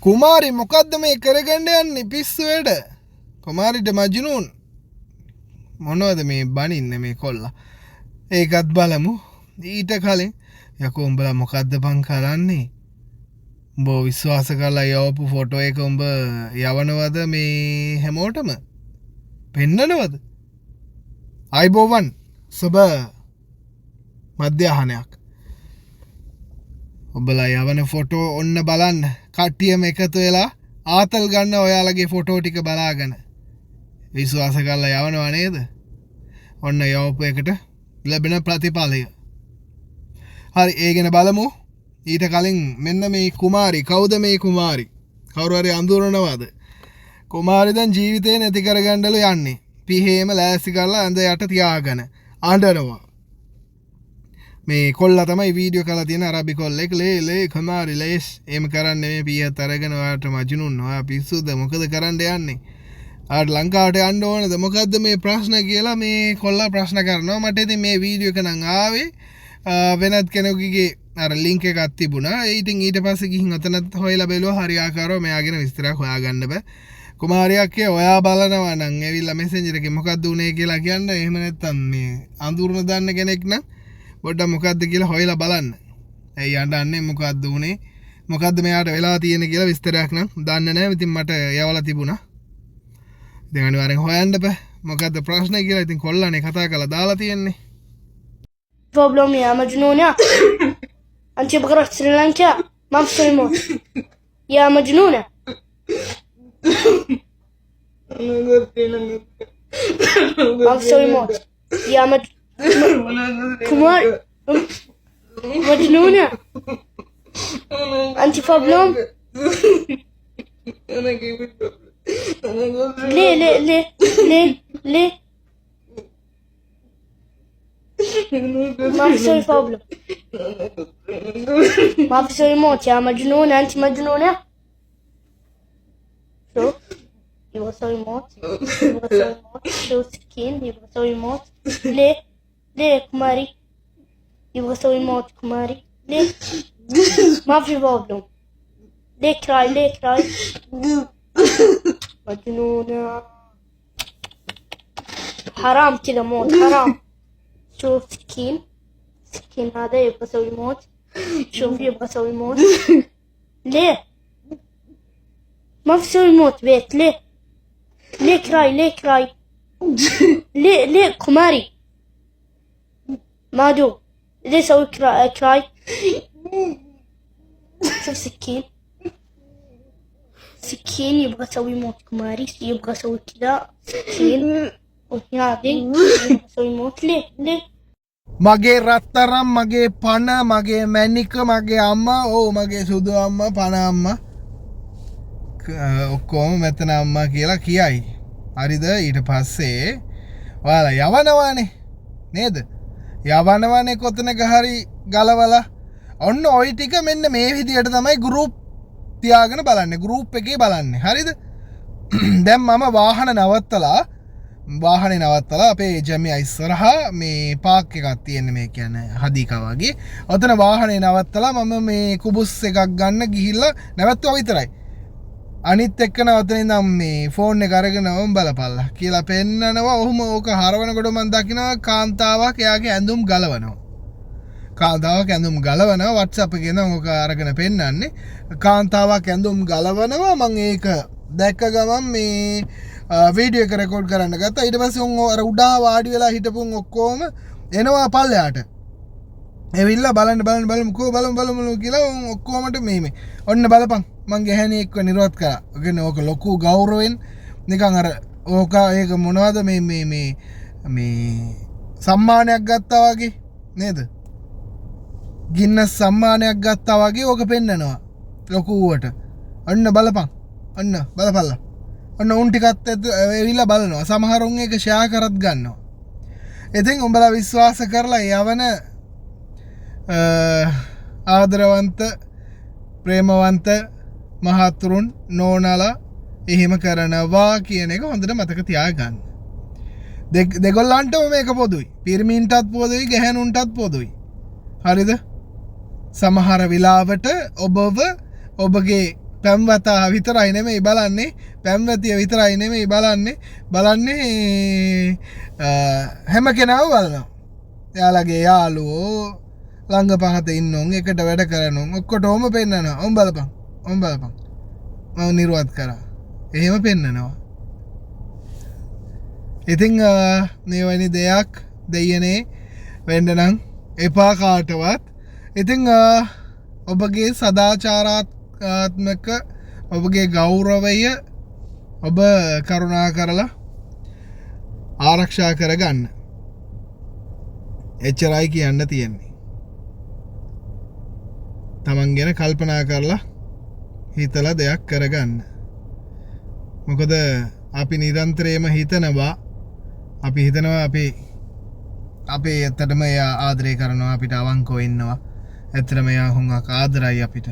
කුමාරි මොකද්ද මේ කරගන්න යන්නේ පිස්සු වැඩ? කුමාරිට මජ්නුන් මොනවද මේ බනින්නේ මේ කොල්ලා? ඒකත් බලමු. ඊට කලින් යකෝ උඹලා මොකද්ද බං කරන්නේ? උඹ විශ්වාස කරලා යවපු ෆොටෝ එක උඹ යවනවද මේ හැමෝටම? පෙන්නනවද? අයිබෝවන් සුබ මධ්‍යහනයක්. ඔබලා යවන ෆොටෝ ඔන්න බලන්න. කට්ටියම එකතු වෙලා ආතල් ගන්න ඔයාලගේ ෆොටෝ ටික බලාගෙන. විශ්වාස කරලා යවනවා නේද? ඔන්න යවපු එකට ලැබෙන ප්‍රතිඵලය. හරි ඒ ගැන බලමු. ඊට කලින් මෙන්න මේ කුමාරි කවුද මේ කුමාරි? කවුරු හරි අඳුරනවද? කුමාරි දැන් ජීවිතේ නැති කරගන්නලු යන්නේ. පිහේම ලෑස්ති කරලා ඇඳ යට තියාගෙන අඬනවා. මේ කොල්ලා තමයි වීඩියෝ කරලා තියෙන අරබි කොල්ලෙක්. ලේ කුමාරි ලේස් එම් කරන්නේ මේ පියත් අරගෙන ඔයාට මජ්නුන් ඔයා පිස්සුද මොකද කරන්න යන්නේ? ආට ලංකාවට යන්න ඕනද මොකද්ද මේ ප්‍රශ්න කියලා මේ කොල්ලා ප්‍රශ්න කරනවා. මට ඉතින් මේ වීඩියෝ එක නම් ආවේ වෙනත් කෙනෙකුගේ අර ලින්ක් එකක් තිබුණා. ඉතින් ඊට පස්සේ ගිහින් අතනත් හොයලා බැලුවා හරියාකාරව මෙයාගෙන විස්තරයක් හොයාගන්න බෑ. කුමාරියක්ගේ ඔයා බලනවා නම් ඇවිල්ලා මෙසෙන්ජර් එකේ මොකද්ද උනේ කියලා කියන්න. එහෙම නැත්නම් මේ අඳුරන දන්න කෙනෙක් නම් පොඩ්ඩක් මොකද්ද කියලා හොයලා බලන්න. ඇයි යන්නන්නේ මොකද්ද උනේ? මොකද්ද මෙයාට වෙලා තියෙන්නේ කියලා විස්තරයක් නම් දන්නේ නැහැ. ඉතින් මට යවලා තිබුණා. ඉතින් අනිවාර්යෙන් හොයන්න බෑ. මොකද්ද ප්‍රශ්නේ කියලා. ඉතින් කොල්ලානේ කතා කරලා දාලා තියෙන්නේ. بروبلم يا مجنونة أنت بغرة سريلانكا ما بتصير موت يا مجنونة ما بتصير موت يا كمان مجنونة أنت بروبلم ليه ما في سوي بروبلم ما في سوي موت يا مجنونة أنت مجنونة شوف يبغى يسوي موت شو سكين يبغى يسوي موت ليه كماري يبغى يسوي موت كماري ليه ما في بروبلم ليه كراي مجنونة حرام كذا موت حرام شوف سكين هذا يبغى يسوي موت شوف يبغى يسوي موت ليه ما في يسوي موت بيت ليه كراي ليه كماري ما دو ليه يسوي كراي شوف سكين يبغى يسوي موت كماري يبغى يسوي كذا سكين මගේ රත්තරම් මගේ පණ මගේ මැනික මගේ අම්මා මගේ සුදු අම්මා පණ අම්මා ඔක්කොම මෙතන අම්මා කියලා කියයි. හරිද? ඊට පස්සේ ඔයාලා යවනවානේ නේද? යවනවානේ කොතනක හරි ගලවලා ඔන්න ওই ටික මෙන්න මේ විදියට තමයි ගෲප් තියාගෙන බලන්නේ. ගෲප් එකේ බලන්නේ. හරිද? දැන් මම වාහනේ නවත්තලා අපේ ජමියා ඉස්සරහා මේ පාක් එකක් තියෙන මේ කියන්නේ හදීකා වගේ. ඔතන වාහනේ නවත්තලා මම මේ කුබුස් එකක් ගන්න ගිහිල්ලා නැවතුවා විතරයි. අනිත් එක්කන ඔතන ඉඳන් මේ ෆෝන් එක අරගෙන බලපල්ලා කියලා පෙන්නනවා. ඔහුම ඕක හරවනකොට මම දකිනවා කාන්තාවක් එයාගේ ඇඳුම් ගලවනවා. WhatsApp එකේ නම් ඕක අරගෙන පෙන්නන්නේ. කාන්තාවක් ඇඳුම් ගලවනවා. මම ඒක දැක්ක ගමන් මේ වීඩියෝ එක රෙකෝඩ් කරන්න ගත්තා. ඊට පස්සේ උන් අර උඩා වාඩි වෙලා හිටපුන් ඔක්කොම එනවා පල්ලෙහාට. එවිල්ලා බලමු කියලා උන් ඔක්කොමට මේ ඔන්න බලපන් මං ගැහණිය එක්ක නිරෝධ කරා. ඒ කියන්නේ ඕක ලොකු ගෞරවයෙන් නිකන් අර ඕක ඒක මොනවද මේ සම්මානයක් ගත්තා වගේ නේද? ගින්නස් සම්මානයක් ගත්තා වගේ ඕක පෙන්නනවා ලොකුවට. ඔන්න බලපන්. ඔන්න බලපල්ලා. ඔන්න උන් ටිකත් ඇවිල්ලා බලනවා. සමහරුන් ඒක ෂෙයා කරත් ගන්නවා. ඉතින් උඹලා විශ්වාස කරලා යවන ආදරවන්ත ප්‍රේමවන්ත මහතුරුන් නෝනාලා එහෙම කරනවා කියන එක හොඳට මතක තියාගන්න. දෙගොල්ලන්ටම මේක පොදුයි. පිරිමින්ටත් පොදුයි, ගැහැණුන්ටත් පොදුයි. හරිද? සමහර වෙලාවට ඔබව ඔබගේ පැම්වතා විතරයි නෙමෙයි බලන්නේ පැම්වතිය විතරයි නෙමෙයි බලන්නේ හැම කෙනාව බලනවා. එයාලගේ යාළුවෝ ළඟ පහත ඉන්නොන් එකට වැඩ කරනොන් ඔක්කොටම පෙන්නනවා. ඔම් බලපන් මම නිර්වත් කරා. එහෙම පෙන්නනවා. ඉතින් මේ දෙයක් දෙයනේ වෙන්න නම් එපා කාටවත්. ඉතින් ඔබගේ සදාචාරාත්මක ඔබගේ ගෞරවය ඔබ කරුණා කරලා ආරක්ෂා කරගන්න. එච්චරයි කියන්න තියෙන්නේ. තමන් ගැන කල්පනා කරලා හිතලා දෙයක් කරගන්න. මොකද අපි නිරන්තරයෙන්ම හිතනවා අපේ ඇත්තටම එයා ආදරය කරනවා අපිට අවංකව ඉන්නවා. ඇත්තටම එයා හුඟක් ආදරයි අපිට.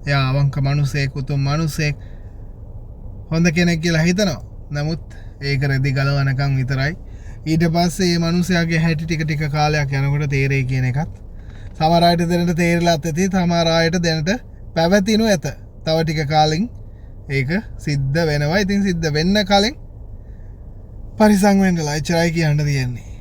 එයා අවංක මිනිසෙක් උතුම් මිනිසෙක් හොඳ කෙනෙක් කියලා හිතනවා. නමුත් ඒක රෙදි ගලවනකම් විතරයි. ඊට පස්සේ මේ මිනිසයාගේ හැටි ටික කාලයක් යනකොට තේරෙයි කියන එකත් සමහර අයට දැනට තේරිලාත් ඇති. සමහර අයට දැනට පැවතිනු ඇත. තව ටික කාලෙකින් ඒක සිද්ධ වෙනවා. ඉතින් සිද්ධ වෙන්න කලින් පරිසං වෙන්නලා එච්චරයි කියන්න තියෙන්නේ.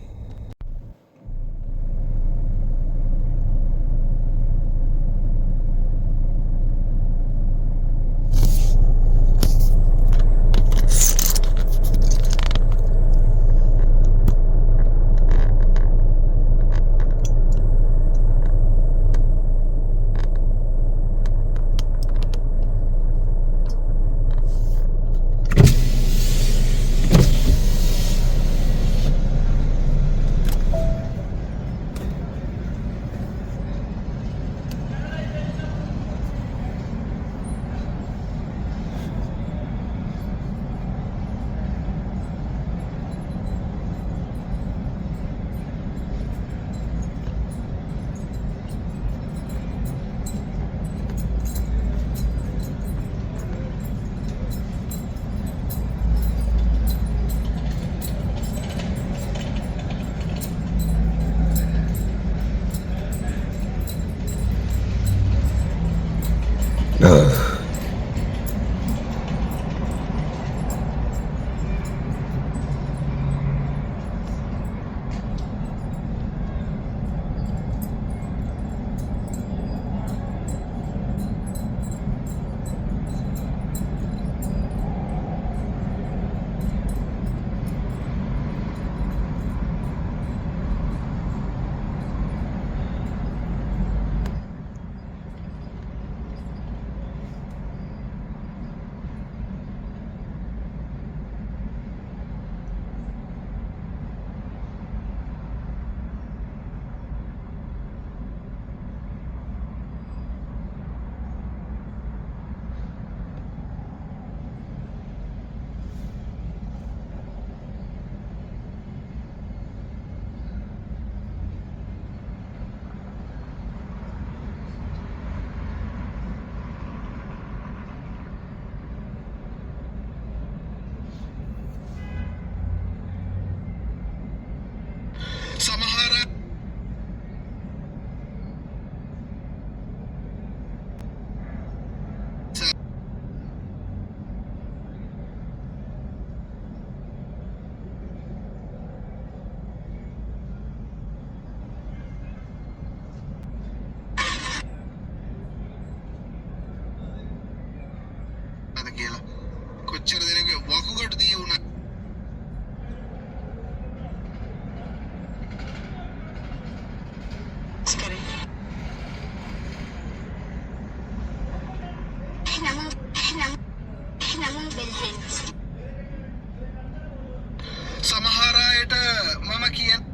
කොච්චර දෙනෙක් වකුගඩු දී වුණා. සමහර අයට මම කියන්නේ